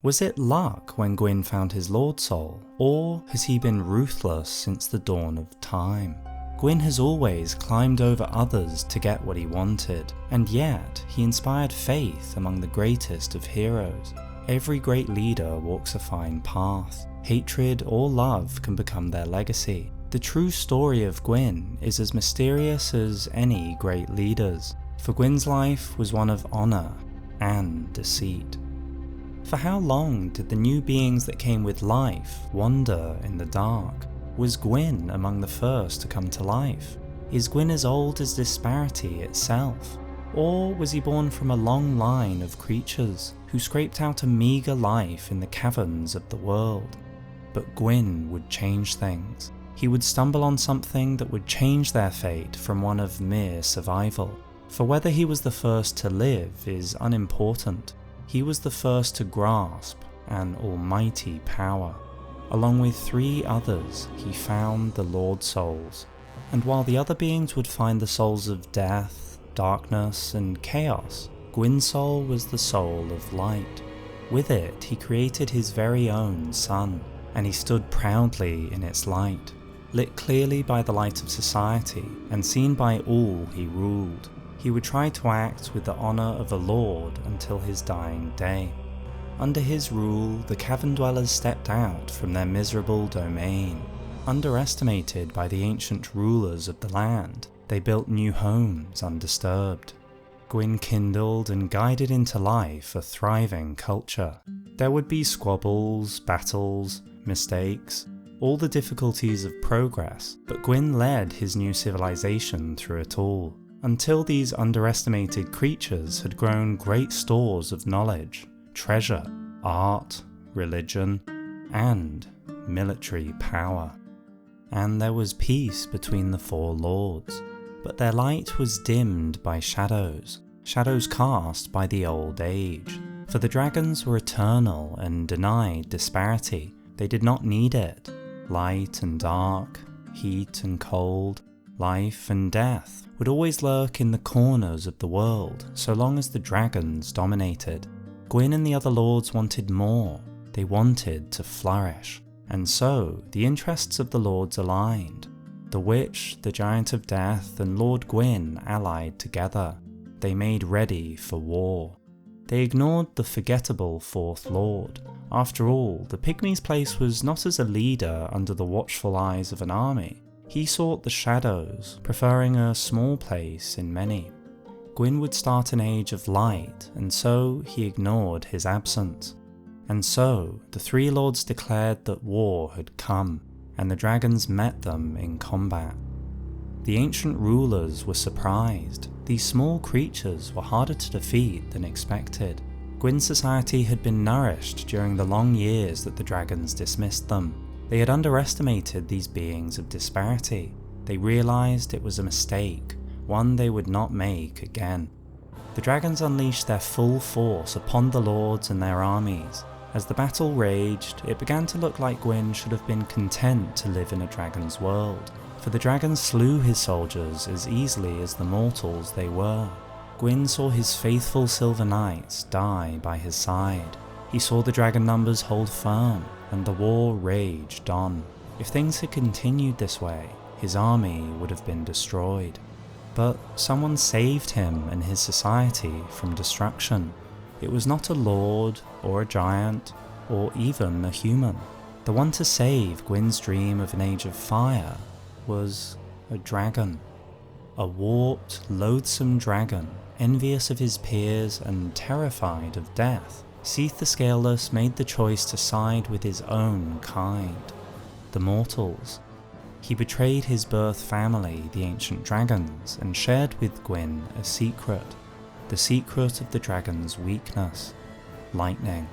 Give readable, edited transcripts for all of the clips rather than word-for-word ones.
Was it luck when Gwyn found his Lord Soul, or has he been ruthless since the dawn of time? Gwyn has always climbed over others to get what he wanted, and yet he inspired faith among the greatest of heroes. Every great leader walks a fine path. Hatred or love can become their legacy. The true story of Gwyn is as mysterious as any great leader's, for Gwyn's life was one of honour and deceit. For how long did the new beings that came with life wander in the dark? Was Gwyn among the first to come to life? Is Gwyn as old as disparity itself? Or was he born from a long line of creatures who scraped out a meagre life in the caverns of the world? But Gwyn would change things. He would stumble on something that would change their fate from one of mere survival. For whether he was the first to live is unimportant. He was the first to grasp an almighty power. Along with 3 others, he found the Lord Souls. And while the other beings would find the souls of death, darkness, and chaos, Gwyn's soul was the soul of light. With it, he created his very own sun, and he stood proudly in its light, lit clearly by the light of society, and seen by all he ruled. He would try to act with the honour of a lord until his dying day. Under his rule, the cavern dwellers stepped out from their miserable domain. Underestimated by the ancient rulers of the land, they built new homes undisturbed. Gwyn kindled and guided into life a thriving culture. There would be squabbles, battles, mistakes, all the difficulties of progress, but Gwyn led his new civilization through it all, until these underestimated creatures had grown great stores of knowledge, treasure, art, religion, and military power. And there was peace between the 4 lords, but their light was dimmed by shadows cast by the old age. For the dragons were eternal and denied disparity. They did not need it. Light and dark, heat and cold, life and death would always lurk in the corners of the world, so long as the dragons dominated. Gwyn and the other lords wanted more. They wanted to flourish. And so, the interests of the lords aligned. The witch, the giant of death, and Lord Gwyn allied together. They made ready for war. They ignored the forgettable 4th lord. After all, the pygmy's place was not as a leader under the watchful eyes of an army. He sought the shadows, preferring a small place in many. Gwyn would start an age of light, and so he ignored his absence. And so the 3 lords declared that war had come, and the dragons met them in combat. The ancient rulers were surprised. These small creatures were harder to defeat than expected. Gwyn's society had been nourished during the long years that the dragons dismissed them. They had underestimated these beings of disparity. They realized it was a mistake, one they would not make again. The dragons unleashed their full force upon the lords and their armies. As the battle raged, it began to look like Gwyn should have been content to live in a dragon's world, for the dragons slew his soldiers as easily as the mortals they were. Gwyn saw his faithful silver knights die by his side. He saw the dragon numbers hold firm, and the war raged on. If things had continued this way, his army would have been destroyed. But someone saved him and his society from destruction. It was not a lord, or a giant, or even a human. The one to save Gwyn's dream of an age of fire was a dragon. A warped, loathsome dragon, envious of his peers and terrified of death. Seath the Scaleless made the choice to side with his own kind, the mortals. He betrayed his birth family, the ancient dragons, and shared with Gwyn a secret. The secret of the dragon's weakness, lightning.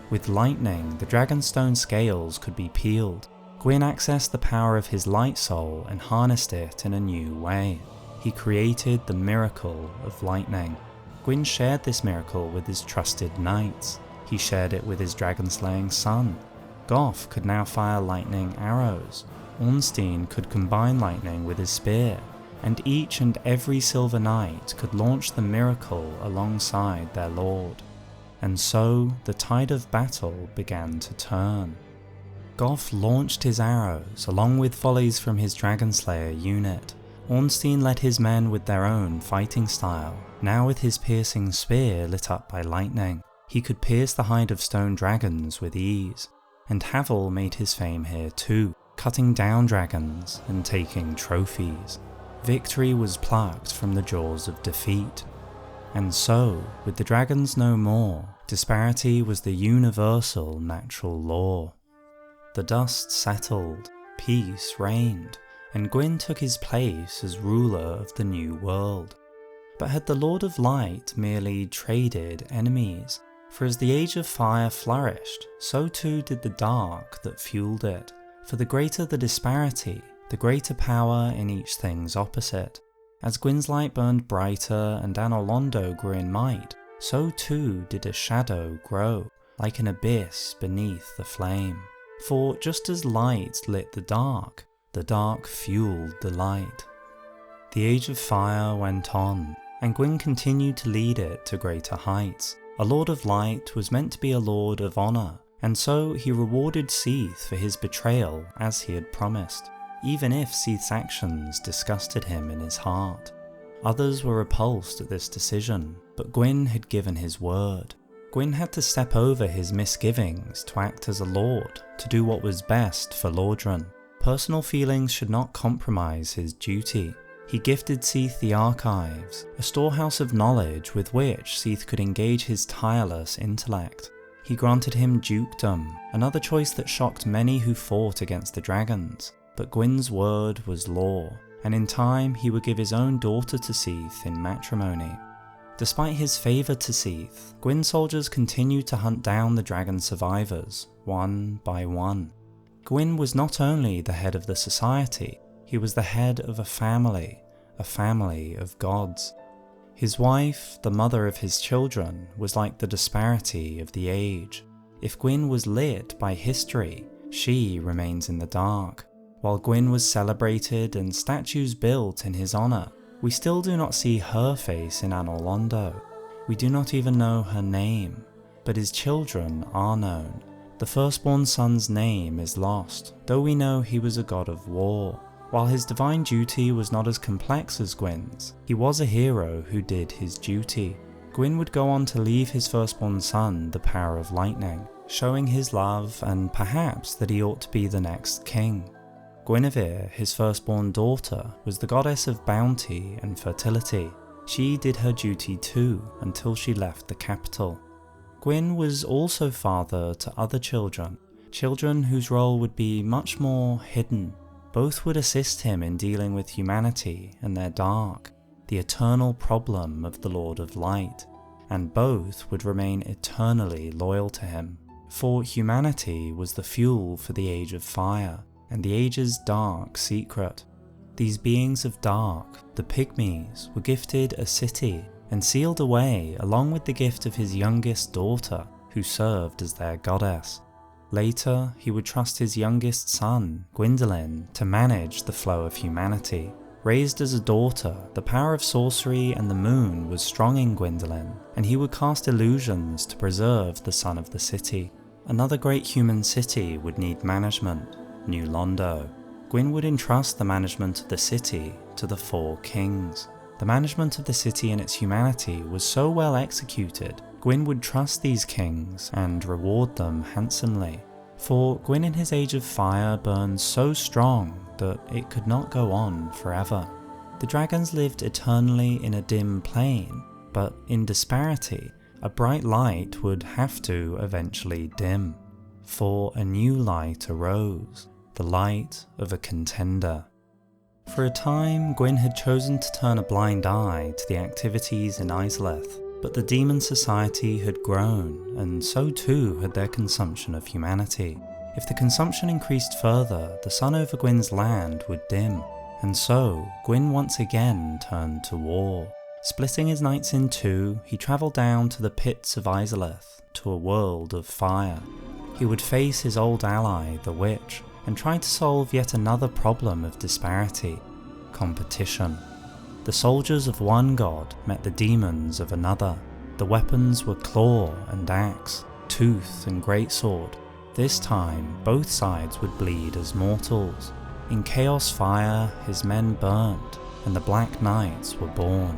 With lightning, the dragonstone scales could be peeled. Gwyn accessed the power of his light soul and harnessed it in a new way. He created the miracle of lightning. Gwyn shared this miracle with his trusted knights. He shared it with his dragon-slaying son. Goff could now fire lightning arrows. Ornstein could combine lightning with his spear, and each and every silver knight could launch the miracle alongside their lord. and so the tide of battle began to turn. Goth launched his arrows along with volleys from his Dragonslayer unit. Ornstein led his men with their own fighting style, now with his piercing spear lit up by lightning. He could pierce the hide of stone dragons with ease, and Havel made his fame here too, cutting down dragons and taking trophies. Victory was plucked from the jaws of defeat. And so, with the dragons no more, disparity was the universal natural law. The dust settled, peace reigned, and Gwyn took his place as ruler of the new world. But had the Lord of Light merely traded enemies? For as the Age of Fire flourished, so too did the dark that fueled it. For the greater the disparity, the greater power in each thing's opposite. As Gwyn's light burned brighter and Anor Londo grew in might, so too did a shadow grow, like an abyss beneath the flame. For just as light lit the dark fueled the light. The Age of Fire went on, and Gwyn continued to lead it to greater heights. A Lord of Light was meant to be a Lord of Honour, and so he rewarded Seath for his betrayal as he had promised, even if Seath's actions disgusted him in his heart. Others were repulsed at this decision, but Gwyn had given his word. Gwyn had to step over his misgivings to act as a lord, to do what was best for Lordran. Personal feelings should not compromise his duty. He gifted Seath the Archives, a storehouse of knowledge with which Seath could engage his tireless intellect. He granted him dukedom, another choice that shocked many who fought against the dragons. But Gwyn's word was law, and in time he would give his own daughter to Seath in matrimony. Despite his favour to Seath, Gwyn's soldiers continued to hunt down the dragon survivors, one by one. Gwyn was not only the head of the society, he was the head of a family of gods. His wife, the mother of his children, was like the disparity of the age. If Gwyn was lit by history, she remains in the dark. While Gwyn was celebrated and statues built in his honour, we still do not see her face in Anor Londo. We do not even know her name, but his children are known. The firstborn son's name is lost, though we know he was a god of war. While his divine duty was not as complex as Gwyn's, he was a hero who did his duty. Gwyn would go on to leave his firstborn son the power of lightning, showing his love and perhaps that he ought to be the next king. Guinevere, his firstborn daughter, was the goddess of bounty and fertility. She did her duty too until she left the capital. Gwyn was also father to other children whose role would be much more hidden. Both would assist him in dealing with humanity and their dark, the eternal problem of the Lord of Light, and both would remain eternally loyal to him. For humanity was the fuel for the Age of Fire, and the Age's dark secret. These beings of dark, the Pygmies, were gifted a city and sealed away along with the gift of his youngest daughter, who served as their goddess. Later, he would trust his youngest son, Gwyndolin, to manage the flow of humanity. Raised as a daughter, the power of sorcery and the moon was strong in Gwyndolin, and he would cast illusions to preserve the sun of the city. Another great human city would need management, New Londo. Gwyn would entrust the management of the city to the four kings. The management of the city and its humanity was so well executed, Gwyn would trust these kings and reward them handsomely. For Gwyn in his Age of Fire burned so strong that it could not go on forever. The dragons lived eternally in a dim plane, but in disparity, a bright light would have to eventually dim. For a new light arose, the light of a contender. For a time, Gwyn had chosen to turn a blind eye to the activities in Izalith, but the demon society had grown, and so too had their consumption of humanity. If the consumption increased further, the sun over Gwyn's land would dim, and so Gwyn once again turned to war. Splitting his knights in two, he travelled down to the pits of Izalith, to a world of fire. He would face his old ally, the Witch, and try to solve yet another problem of disparity: competition. The soldiers of one god met the demons of another. The weapons were claw and axe, tooth and greatsword. This time, both sides would bleed as mortals. In chaos fire, his men burned, and the Black Knights were born.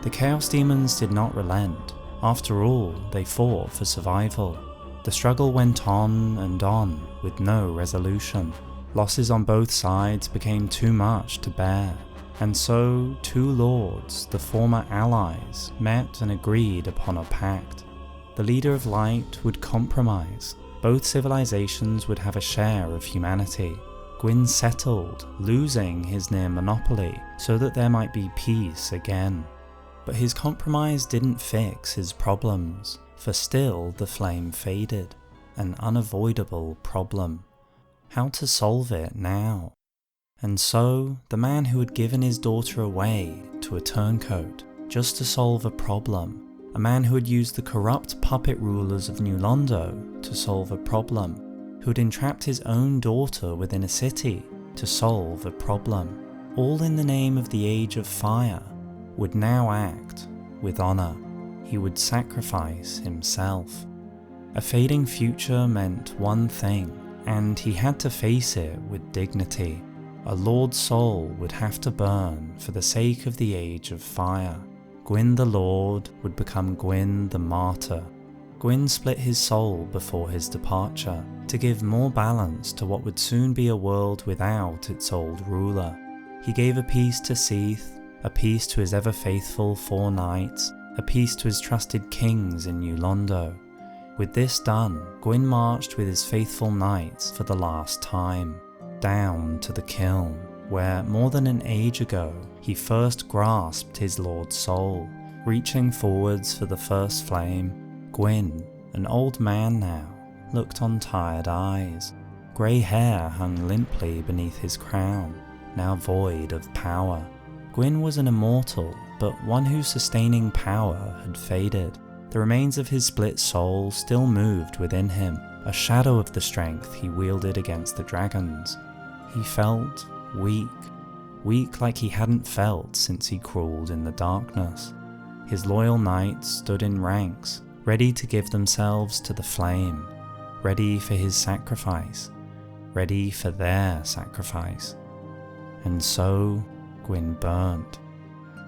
The Chaos Demons did not relent. After all, they fought for survival. The struggle went on and on, with no resolution. Losses on both sides became too much to bear, and so two lords, the former allies, met and agreed upon a pact. The leader of light would compromise. Both civilizations would have a share of humanity. Gwyn settled, losing his near monopoly so that there might be peace again. But his compromise didn't fix his problems, for still the flame faded, an unavoidable problem. How to solve it now? And so, the man who had given his daughter away to a turncoat just to solve a problem, a man who had used the corrupt puppet rulers of New Londo to solve a problem, who had entrapped his own daughter within a city to solve a problem, all in the name of the Age of Fire, would now act with honor. He would sacrifice himself. A fading future meant one thing, and he had to face it with dignity. A Lord's soul would have to burn for the sake of the Age of Fire. Gwyn the Lord would become Gwyn the Martyr. Gwyn split his soul before his departure to give more balance to what would soon be a world without its old ruler. He gave a piece to Seath, a piece to his ever-faithful 4 knights, a piece to his trusted kings in New Londo. With this done, Gwyn marched with his faithful knights for the last time, down to the kiln, where more than an age ago he first grasped his lord's soul. Reaching forwards for the first flame, Gwyn, an old man now, looked on tired eyes. Grey hair hung limply beneath his crown, now void of power. Gwyn was an immortal, but one whose sustaining power had faded. The remains of his split soul still moved within him, a shadow of the strength he wielded against the dragons. He felt weak, weak like he hadn't felt since he crawled in the darkness. His loyal knights stood in ranks, ready to give themselves to the flame, ready for his sacrifice, ready for their sacrifice. And so Gwyn burnt.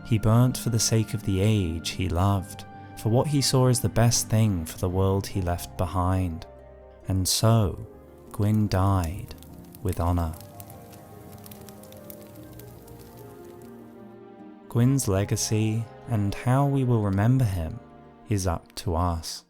He burnt for the sake of the age he loved, for what he saw as the best thing for the world he left behind. And so Gwyn died with honor. Gwyn's legacy and how we will remember him is up to us.